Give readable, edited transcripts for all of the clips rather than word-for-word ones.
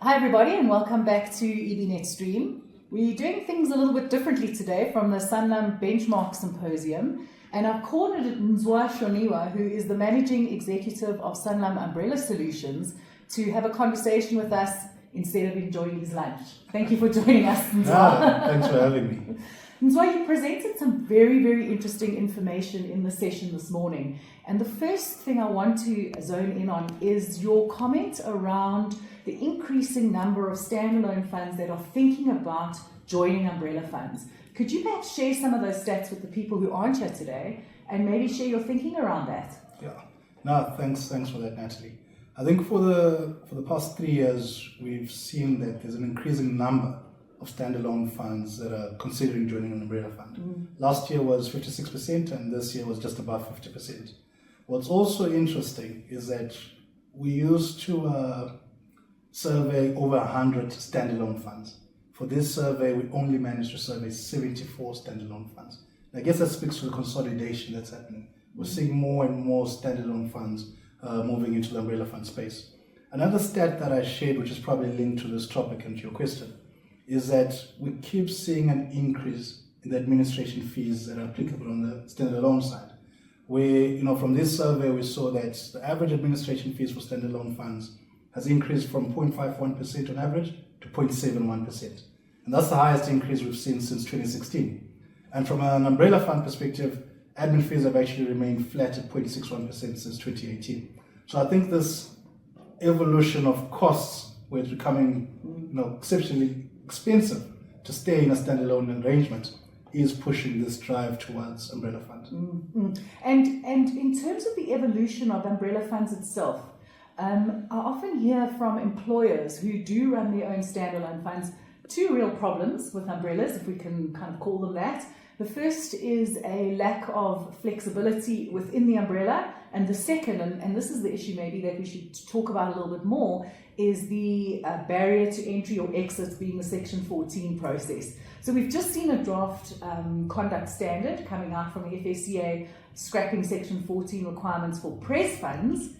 Hi everybody and welcome back to EBnet Stream. We're doing things a little bit differently today from the Sanlam Benchmark Symposium, and I've cornered Nzwa Shoniwa, who is the Managing Executive of Sanlam Umbrella Solutions, to have a conversation with us instead of enjoying his lunch. Thank you for joining us, Nzwa. Thanks for having me. Nzwa, you presented some very, very interesting information in the session this morning. And the first thing I want to zone in on is your comment around the increasing number of standalone funds that are thinking about joining umbrella funds. Could you perhaps share some of those stats with the people who aren't here today and maybe share your thinking around that? Yeah, no, thanks for that, Natalie. I think for the past 3 years, we've seen that there's an increasing number of standalone funds that are considering joining an umbrella fund. Last year was 56% and this year was just above 50%. What's also interesting is that we used to survey over 100 standalone funds. For this survey, we only managed to survey 74 standalone funds. And I guess that speaks to the consolidation that's happening. We're seeing more and more standalone funds moving into the umbrella fund space. Another stat that I shared, which is probably linked to this topic and to your question, is that we keep seeing an increase in the administration fees that are applicable on the standalone side. From this survey, we saw that the average administration fees for standalone funds has increased from 0.51% on average to 0.71%. And that's the highest increase we've seen since 2016. And from an umbrella fund perspective, admin fees have actually remained flat at 0.61% since 2018. So I think this evolution of costs, where it's becoming exceptionally expensive to stay in a standalone arrangement, is pushing this drive towards umbrella fund. And in terms of the evolution of umbrella funds itself, I often hear from employers who do run their own standalone funds two real problems with umbrellas, if we can kind of call them that. The first is a lack of flexibility within the umbrella, and the second, and this is the issue maybe that we should talk about a little bit more, is the barrier to entry or exit being the Section 14 process. So we've just seen a draft conduct standard coming out from the FSCA scrapping Section 14 requirements for press funds.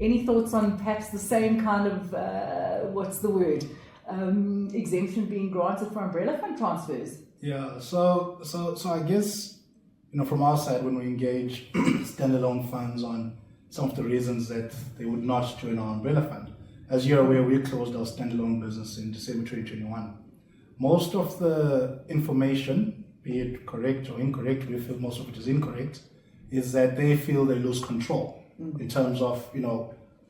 Any thoughts on perhaps the same kind of, exemption being granted for umbrella fund transfers? Yeah, so I guess, from our side, when we engage standalone funds on some of the reasons that they would not join our umbrella fund, as you're aware, we closed our standalone business in December 2021. Most of the information, be it correct or incorrect, we feel most of it is incorrect, is that they feel they lose control in terms of,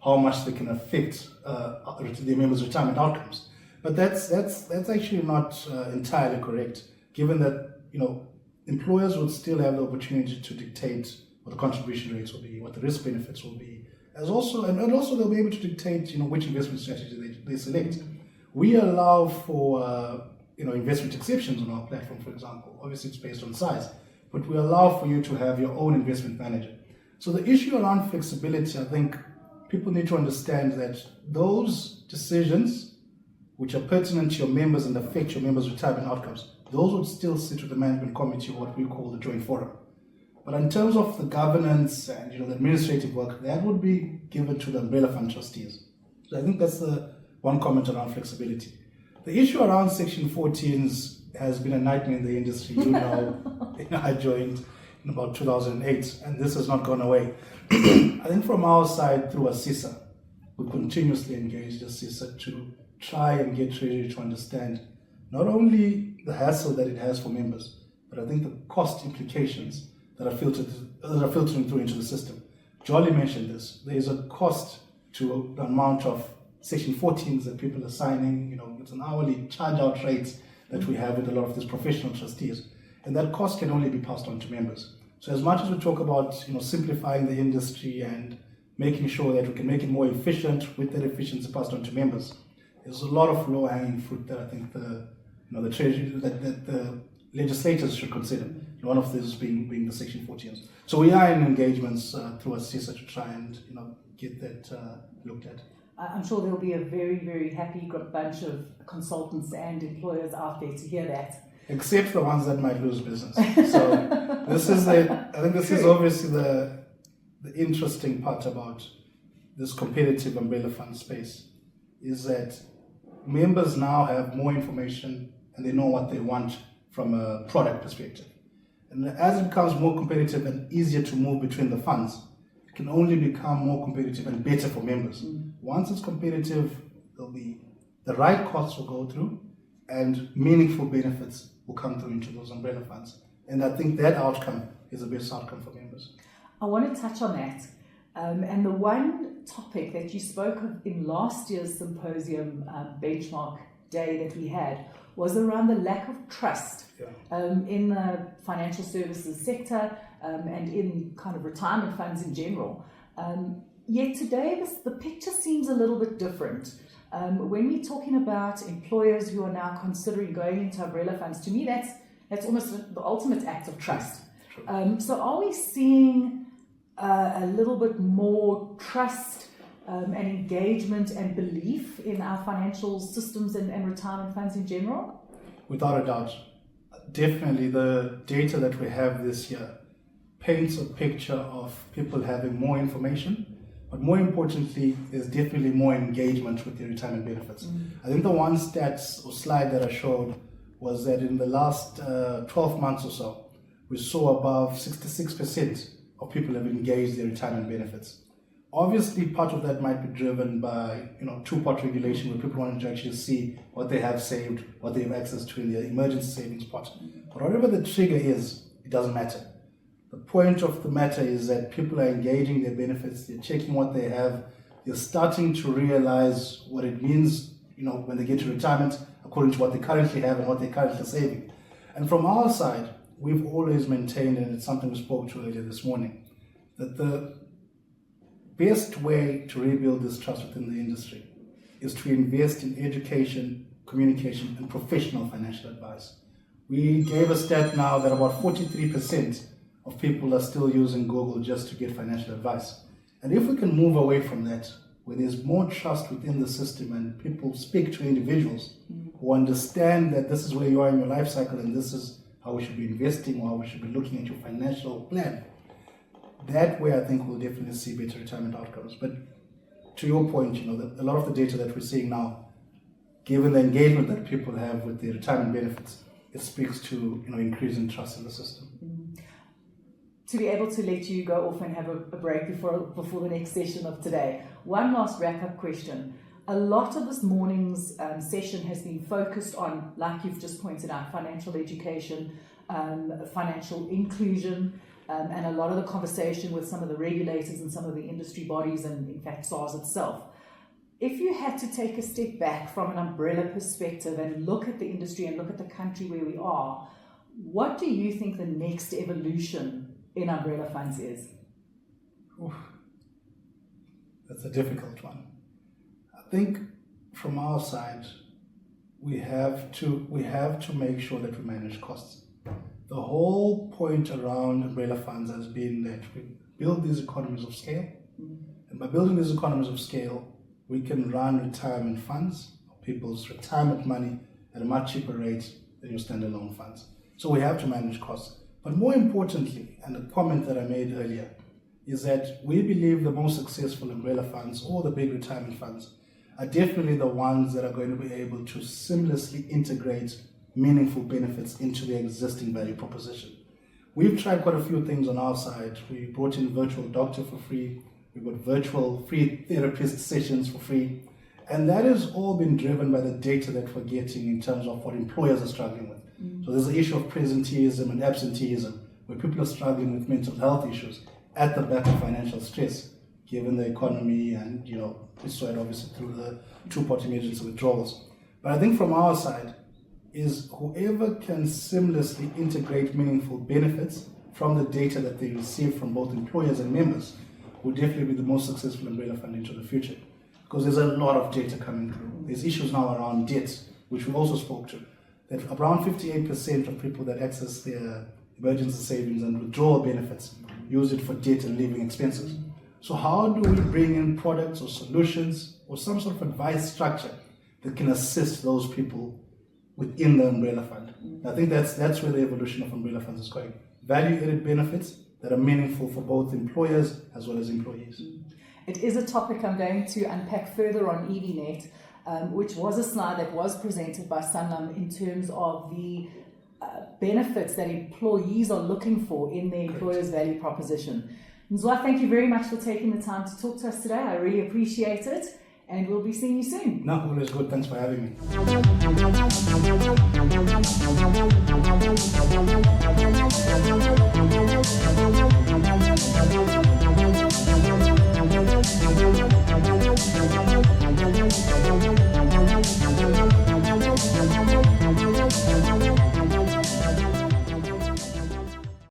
how much they can affect their members' retirement outcomes. But that's actually not entirely correct, given that, employers would still have the opportunity to dictate what the contribution rates will be, what the risk benefits will be, and also they'll be able to dictate, which investment strategy they select. We allow for, investment exceptions on our platform, for example. Obviously, it's based on size, but we allow for you to have your own investment manager. So the issue around flexibility, I think people need to understand that those decisions which are pertinent to your members and affect your members' retirement outcomes, those would still sit with the management committee, what we call the joint forum. But in terms of the governance and the administrative work, that would be given to the umbrella fund trustees. So I think that's the one comment around flexibility. The issue around Section 14s has been a nightmare in the industry. I joined in about 2008, and this has not gone away. I think from our side, through ASISA, we continuously engage ASISA to try and get Treasury to understand not only the hassle that it has for members, but I think the cost implications that are filtering through into the system. Jolly mentioned this. There is a cost to the amount of Section 14s that people are signing. It's an hourly charge-out rate that we have with a lot of these professional trustees, and that cost can only be passed on to members. So as much as we talk about simplifying the industry and making sure that we can make it more efficient, with that efficiency passed on to members, there's a lot of low-hanging fruit that I think the Treasury, that the legislators should consider. One of these being the Section 14s. So we are in engagements through ASISA to try and get that looked at. I'm sure there'll be a very, very happy bunch of consultants and employers out there to hear that. Except the ones that might lose business. So I think this is obviously the interesting part about this competitive umbrella fund space, is that members now have more information and they know what they want from a product perspective. And as it becomes more competitive and easier to move between the funds, it can only become more competitive and better for members. Once it's competitive, the right costs will go through and meaningful benefits will come through into those umbrella funds. And I think that outcome is the best outcome for members. I want to touch on that. And the one topic that you spoke of in last year's symposium benchmark day that we had was around the lack of trust in the financial services sector and in kind of retirement funds in general. Yet today the picture seems a little bit different. When we're talking about employers who are now considering going into umbrella funds, to me that's almost the ultimate act of trust. So are we seeing a little bit more trust and engagement and belief in our financial systems and retirement funds in general? Without a doubt. Definitely the data that we have this year paints a picture of people having more information, but more importantly, there's definitely more engagement with their retirement benefits. I think the one stats or slide that I showed was that in the last 12 months or so, we saw above 66% of people have engaged their retirement benefits. Obviously, part of that might be driven by two-pot regulation, where people want to actually see what they have saved, what they have access to in their emergency savings pot. But whatever the trigger is, it doesn't matter. The point of the matter is that people are engaging their benefits, they're checking what they have, they're starting to realize what it means, when they get to retirement, according to what they currently have and what they're currently saving. And from our side, we've always maintained, and it's something we spoke to earlier this morning, that the best way to rebuild this trust within the industry is to invest in education, communication, and professional financial advice. We gave a stat now that about 43% of people are still using Google just to get financial advice. And if we can move away from that, where there's more trust within the system and people speak to individuals who understand that this is where you are in your life cycle and this is how we should be investing or how we should be looking at your financial plan, that way I think we'll definitely see better retirement outcomes. But to your point, a lot of the data that we're seeing now, given the engagement that people have with their retirement benefits, it speaks to increasing trust in the system. To be able to let you go off and have a break before the next session of today, one last wrap-up question. A lot of this morning's session has been focused on, like you've just pointed out, financial education, financial inclusion, and a lot of the conversation with some of the regulators and some of the industry bodies and, in fact, SARS itself. If you had to take a step back from an umbrella perspective and look at the industry and look at the country where we are, what do you think the next evolution in umbrella funds is? Oof. That's a difficult one. I think from our side, we have to make sure that we manage costs. The whole point around umbrella funds has been that we build these economies of scale, and by building these economies of scale, we can run retirement funds, people's retirement money, at a much cheaper rate than your standalone funds. So we have to manage costs. But more importantly, and the comment that I made earlier, is that we believe the most successful umbrella funds or the big retirement funds are definitely the ones that are going to be able to seamlessly integrate meaningful benefits into their existing value proposition. We've tried quite a few things on our side. We brought in virtual doctor for free. We got virtual free therapist sessions for free. And that has all been driven by the data that we're getting in terms of what employers are struggling with. So there's the issue of presenteeism and absenteeism, where people are struggling with mental health issues at the back of financial stress, given the economy and, we saw it obviously through the two-pot emergency withdrawals. But I think from our side is whoever can seamlessly integrate meaningful benefits from the data that they receive from both employers and members will definitely be the most successful umbrella fund into the future. Because there's a lot of data coming through. There's issues now around debt, which we also spoke to, that around 58% of people that access their emergency savings and withdrawal benefits use it for debt and living expenses. So how do we bring in products or solutions or some sort of advice structure that can assist those people within the umbrella fund? I think that's where the evolution of umbrella funds is going. Value-added benefits that are meaningful for both employers as well as employees. It is a topic I'm going to unpack further on EBnet. which was a slide that was presented by Sanlam in terms of the benefits that employees are looking for in their employer's value proposition. Nzwa, thank you very much for taking the time to talk to us today. I really appreciate it, and we'll be seeing you soon. No, always good. Thanks for having me.